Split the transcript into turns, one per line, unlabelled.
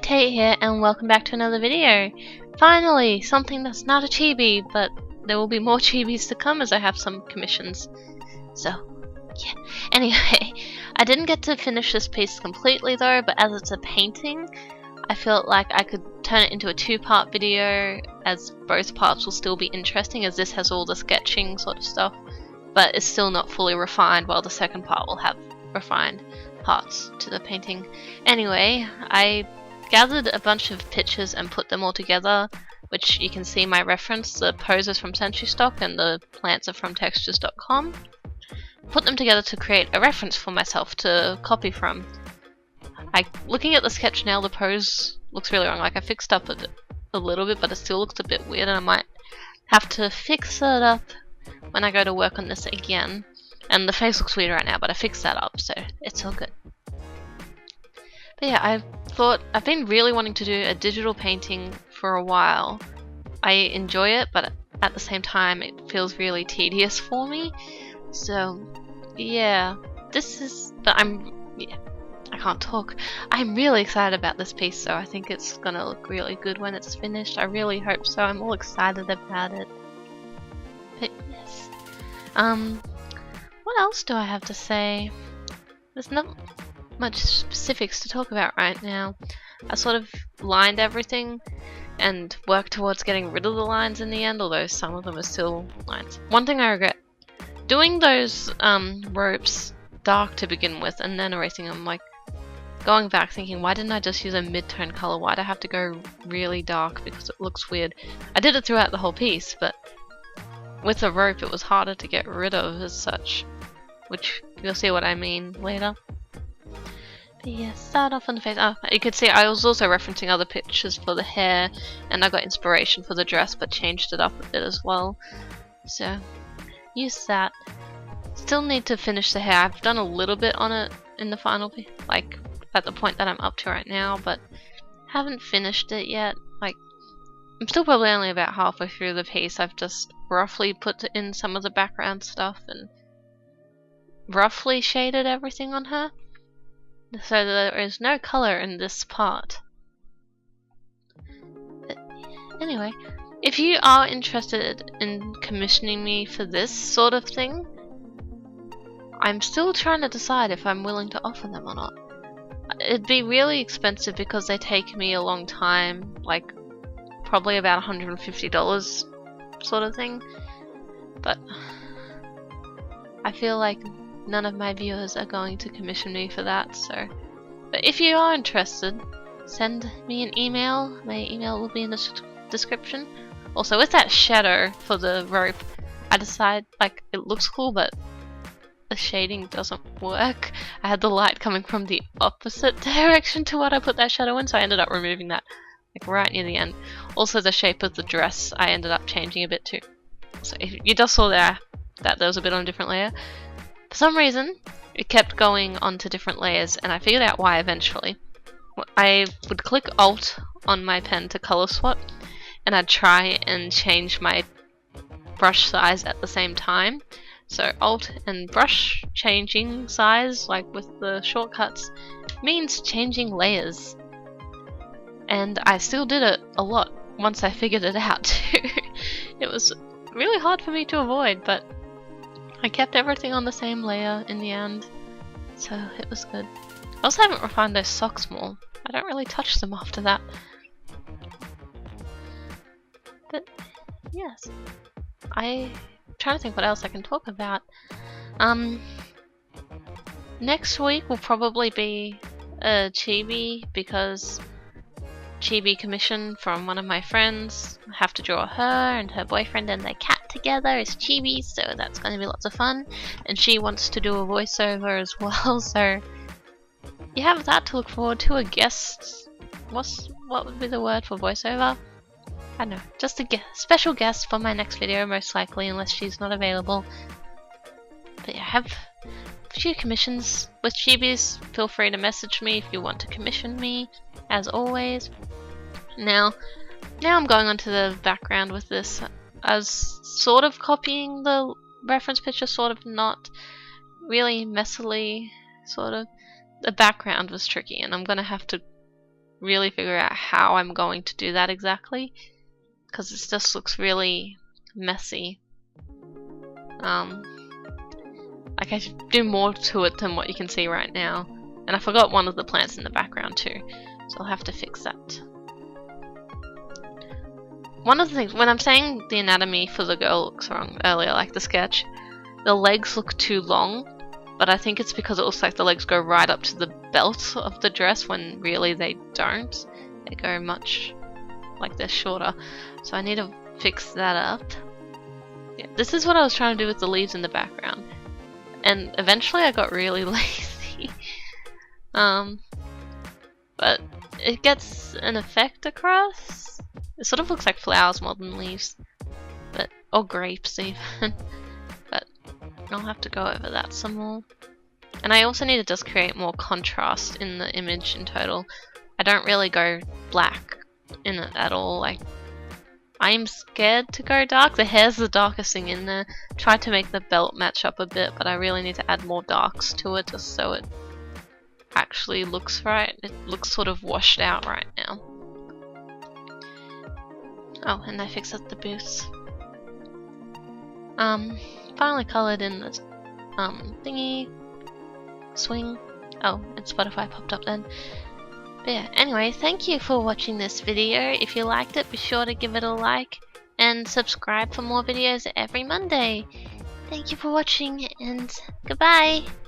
Tate here, and welcome back to another video. Finally, something that's not a chibi, but there will be more chibis to come as I have some commissions. So, yeah. Anyway, I didn't get to finish this piece completely though, but as it's a painting, I felt like I could turn it into a two-part video, as both parts will still be interesting, as this has all the sketching sort of stuff, but it's still not fully refined, while the second part will have refined parts to the painting. Anyway, I gathered a bunch of pictures and put them all together, which you can see my reference. The poses from Century Stock and the plants are from textures.com. Put them together to create a reference for myself to copy from. Looking at the sketch now, the pose looks really wrong. Like, I fixed up a little bit, but it still looks a bit weird, and I might have to fix it up when I go to work on this again. And the face looks weird right now, but I fixed that up, so it's all good. But yeah, I've been really wanting to do a digital painting for a while. I enjoy it, but at the same time it feels really tedious for me. So yeah, I can't talk. I'm really excited about this piece, so I think it's gonna look really good when it's finished. I really hope so. I'm all excited about it. But yes. What else do I have to say? There's not much specifics to talk about right now. I sort of lined everything and worked towards getting rid of the lines in the end, although some of them are still lines. One thing I regret, doing those ropes dark to begin with and then erasing them, like going back thinking, why didn't I just use a mid-tone color? Why'd I have to go really dark because it looks weird? I did it throughout the whole piece, but with the rope it was harder to get rid of as such, which you'll see what I mean later. But yeah, start off on the face. Oh, you could see I was also referencing other pictures for the hair, and I got inspiration for the dress but changed it up a bit as well. So, use that. Still need to finish the hair. I've done a little bit on it in the final, like at the point that I'm up to right now, but haven't finished it yet. Like, I'm still probably only about halfway through the piece. I've just roughly put in some of the background stuff and roughly shaded everything on her, so there is no color in this part. But anyway, if you are interested in commissioning me for this sort of thing, I'm still trying to decide if I'm willing to offer them or not. It'd be really expensive because they take me a long time, like probably about $150 sort of thing, but I feel like none of my viewers are going to commission me for that, so. But if you are interested, send me an email. My email will be in the description. Also, with that shadow for the rope, I decided, like, it looks cool, but the shading doesn't work. I had the light coming from the opposite direction to what I put that shadow in, so I ended up removing that, like, right near the end. Also, the shape of the dress I ended up changing a bit too. So if you just saw there that there was a bit on a different layer. For some reason, it kept going onto different layers, and I figured out why eventually. I would click Alt on my pen to color swap, and I'd try and change my brush size at the same time. So Alt and brush changing size, like with the shortcuts, means changing layers. And I still did it a lot once I figured it out too. It was really hard for me to avoid, but I kept everything on the same layer in the end, so it was good. I also haven't refined those socks more. I don't really touch them after that. But yes, I'm trying to think what else I can talk about. Next week will probably be a chibi, because chibi commission from one of my friends. I have to draw her and her boyfriend and their cat together as chibis, so that's going to be lots of fun. And she wants to do a voiceover as well, so you have that to look forward to. A guest. What would be the word for voiceover? I don't know. Just a special guest for my next video, most likely, unless she's not available. But yeah, I have a few commissions with chibis. Feel free to message me if you want to commission me, as always. Now I'm going on to the background with this. I was sort of copying the reference picture, sort of not. Really messily, sort of. The background was tricky, and I'm gonna have to really figure out how I'm going to do that exactly, because it just looks really messy. Like I should do more to it than what you can see right now. And I forgot one of the plants in the background too, so I'll have to fix that. One of the things, when I'm saying the anatomy for the girl looks wrong earlier, like the sketch, the legs look too long, but I think it's because it looks like the legs go right up to the belt of the dress when really they don't. They go much like they're shorter. So I need to fix that up. Yeah, this is what I was trying to do with the leaves in the background. And eventually I got really lazy. But it gets an effect across. It sort of looks like flowers more than leaves. Or grapes even. But I'll have to go over that some more. And I also need to just create more contrast in the image in total. I don't really go black in it at all. Like, I'm scared to go dark. The hair's the darkest thing in there. Tried to make the belt match up a bit, but I really need to add more darks to it just so it actually looks right. It looks sort of washed out right now. Oh, and I fixed up the boots. Finally coloured in the thingy swing. Oh, and Spotify popped up then. But yeah, anyway, thank you for watching this video. If you liked it, be sure to give it a like and subscribe for more videos every Monday. Thank you for watching and goodbye!